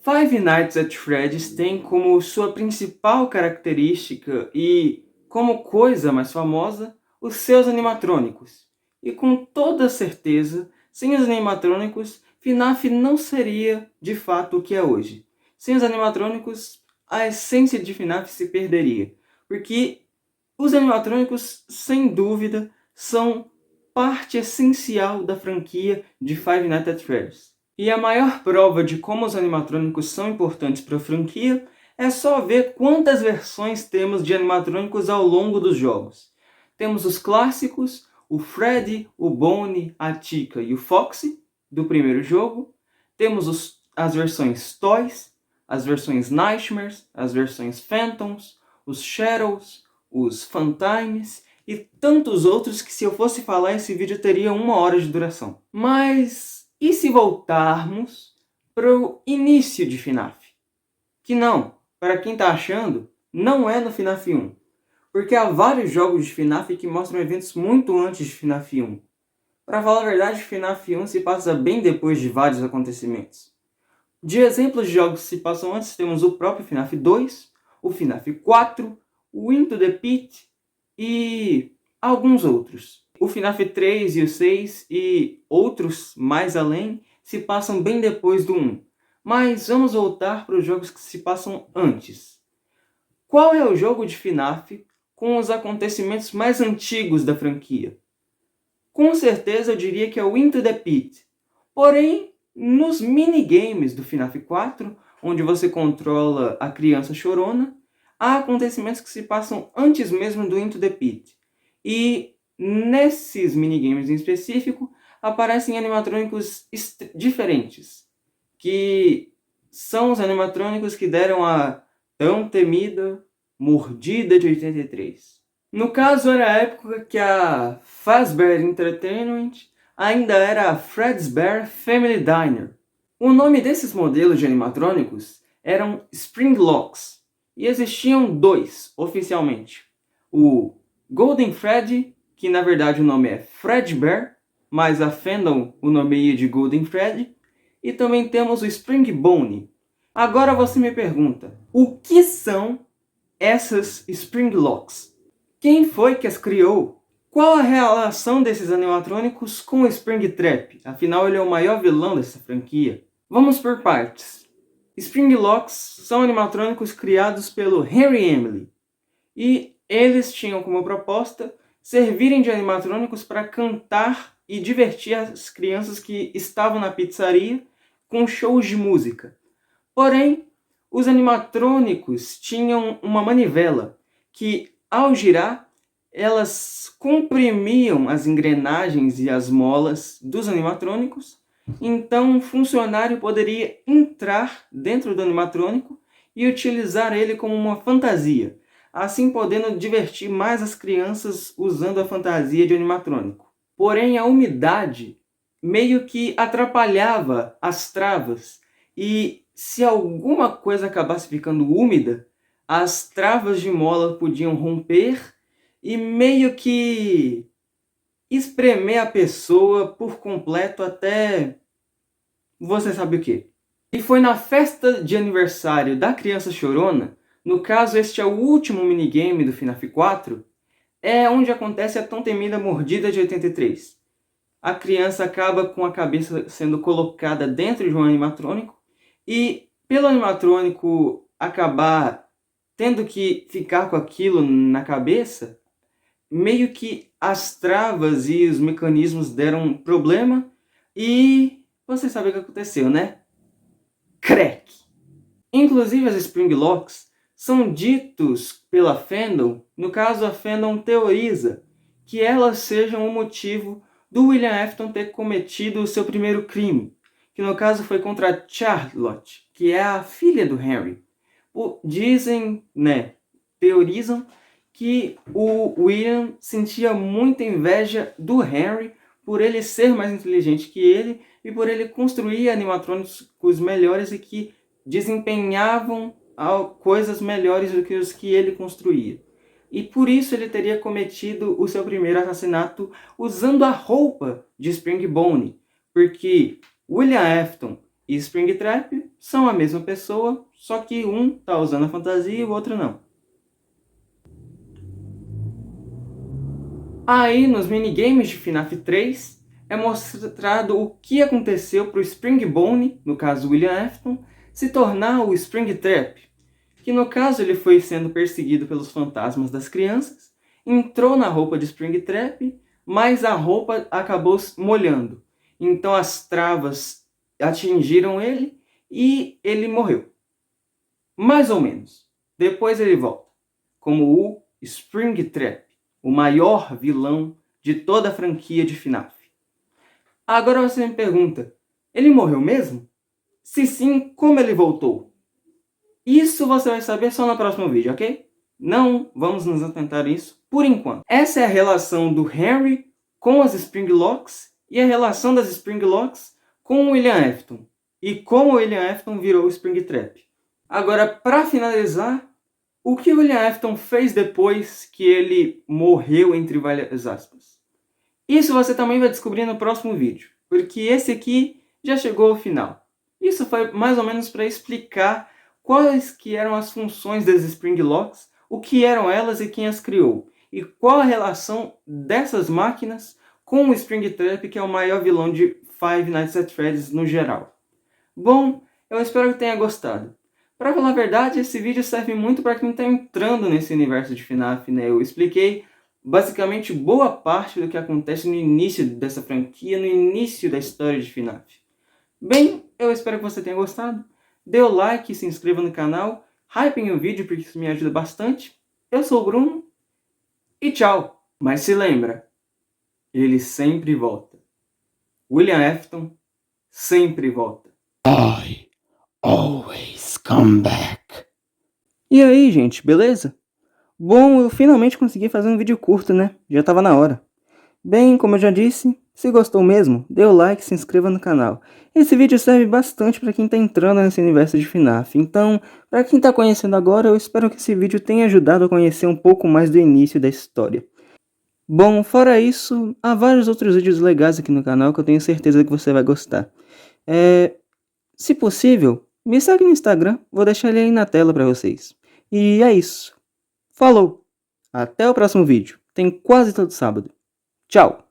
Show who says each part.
Speaker 1: Five Nights at Freddy's tem como sua principal característica e como coisa mais famosa os seus animatrônicos. E com toda certeza, sem os animatrônicos, FNAF não seria de fato o que é hoje. Sem os animatrônicos, a essência de FNAF se perderia, porque os animatrônicos, sem dúvida, são parte essencial da franquia de Five Nights at Freddy's. E a maior prova de como os animatrônicos são importantes para a franquia é só ver quantas versões temos de animatrônicos ao longo dos jogos. Temos os clássicos, o Freddy, o Bonnie, a Chica e o Foxy, do primeiro jogo. Temos as versões Toys, as versões Nightmares, as versões Phantoms, os Shadows, os Funtimes e tantos outros que, se eu fosse falar, esse vídeo teria 1 hora de duração. Mas e se voltarmos para o início de FNAF? Que não, para quem está achando, não é no FNAF 1. Porque há vários jogos de FNAF que mostram eventos muito antes de FNAF 1. Para falar a verdade, FNAF 1 se passa bem depois de vários acontecimentos. De exemplos de jogos que se passam antes, temos o próprio FNAF 2, o FNAF 4, o Into the Pit e alguns outros. O FNAF 3 e o 6 e outros mais além se passam bem depois do 1. Mas vamos voltar para os jogos que se passam antes. Qual é o jogo de FNAF com os acontecimentos mais antigos da franquia? Com certeza eu diria que é o Into the Pit. Porém, nos minigames do FNAF 4, onde você controla a criança chorona, há acontecimentos que se passam antes mesmo do Into the Pit. E nesses minigames em específico, aparecem animatrônicos diferentes, que são os animatrônicos que deram a tão temida Mordida de 83. No caso, era a época que a Fazbear Entertainment ainda era a Fredbear Family Diner. O nome desses modelos de animatrônicos eram Springlocks, e existiam 2, oficialmente. O Golden Freddy, que na verdade o nome é Fredbear, mas a fandom o nomeia de Golden Freddy, e também temos o Spring Bonnie. Agora você me pergunta, o que são essas Springlocks? Quem foi que as criou? Qual a relação desses animatrônicos com o Springtrap? Afinal, ele é o maior vilão dessa franquia. Vamos por partes. Springlocks são animatrônicos criados pelo Henry Emily. E eles tinham como proposta servirem de animatrônicos para cantar e divertir as crianças que estavam na pizzaria com shows de música. Porém, os animatrônicos tinham uma manivela que, ao girar, elas comprimiam as engrenagens e as molas dos animatrônicos. Então, um funcionário poderia entrar dentro do animatrônico e utilizar ele como uma fantasia, assim podendo divertir mais as crianças usando a fantasia de animatrônico. Porém, a umidade meio que atrapalhava as travas, e se alguma coisa acabasse ficando úmida, as travas de mola podiam romper e meio que espremer a pessoa por completo até você sabe o que. E foi na festa de aniversário da criança chorona, no caso este é o último minigame do FNAF 4, é onde acontece a tão temida Mordida de 83. A criança acaba com a cabeça sendo colocada dentro de um animatrônico, e pelo animatrônico acabar tendo que ficar com aquilo na cabeça, meio que as travas e os mecanismos deram problema e você sabe o que aconteceu, né? Crack! Inclusive as Springlocks são ditos pela fandom, no caso a fandom teoriza, que elas sejam o motivo do William Afton ter cometido o seu primeiro crime, que no caso foi contra Charlotte, que é a filha do Henry. Dizem, teorizam que o William sentia muita inveja do Henry por ele ser mais inteligente que ele e por ele construir animatrônicos melhores e que desempenhavam coisas melhores do que os que ele construía. E por isso ele teria cometido o seu primeiro assassinato usando a roupa de Spring Bonnie, porque William Afton e Springtrap são a mesma pessoa, só que um tá usando a fantasia e o outro não. Aí, nos minigames de FNAF 3, é mostrado o que aconteceu para o Springbone, no caso William Afton, se tornar o Springtrap, que no caso ele foi sendo perseguido pelos fantasmas das crianças, entrou na roupa de Springtrap, mas a roupa acabou molhando. Então as travas atingiram ele e ele morreu. Mais ou menos. Depois ele volta, como o Springtrap, o maior vilão de toda a franquia de FNAF. Agora você me pergunta, ele morreu mesmo? Se sim, como ele voltou? Isso você vai saber só no próximo vídeo, ok? Não vamos nos atentar a isso por enquanto. Essa é a relação do Henry com as Springlocks e a relação das Springlocks com o William Afton. E como o William Afton virou o Springtrap. Agora, para finalizar, o que o William Afton fez depois que ele morreu, entre várias aspas? Isso você também vai descobrir no próximo vídeo, porque esse aqui já chegou ao final. Isso foi mais ou menos para explicar quais que eram as funções das Springlocks, o que eram elas e quem as criou, e qual a relação dessas máquinas com o Springtrap, que é o maior vilão de Five Nights at Freddy's no geral. Bom, eu espero que tenha gostado. Para falar a verdade, esse vídeo serve muito para quem está entrando nesse universo de FNAF, né? Eu expliquei basicamente boa parte do que acontece no início dessa franquia, no início da história de FNAF. Bem, eu espero que você tenha gostado. Dê o like e se inscreva no canal. Hypem o vídeo porque isso me ajuda bastante. Eu sou o Bruno e tchau! Mas se lembra, ele sempre volta. William Afton sempre volta.
Speaker 2: I always come back.
Speaker 1: E aí, gente, beleza? Bom, eu finalmente consegui fazer um vídeo curto, né? Já tava na hora. Bem, como eu já disse, se gostou mesmo, dê o like e se inscreva no canal. Esse vídeo serve bastante para quem tá entrando nesse universo de FNAF, então, para quem tá conhecendo agora, eu espero que esse vídeo tenha ajudado a conhecer um pouco mais do início da história. Bom, fora isso, há vários outros vídeos legais aqui no canal que eu tenho certeza que você vai gostar. Se possível, me segue no Instagram, vou deixar ele aí na tela para vocês. E é isso. Falou! Até o próximo vídeo. Tem quase todo sábado. Tchau!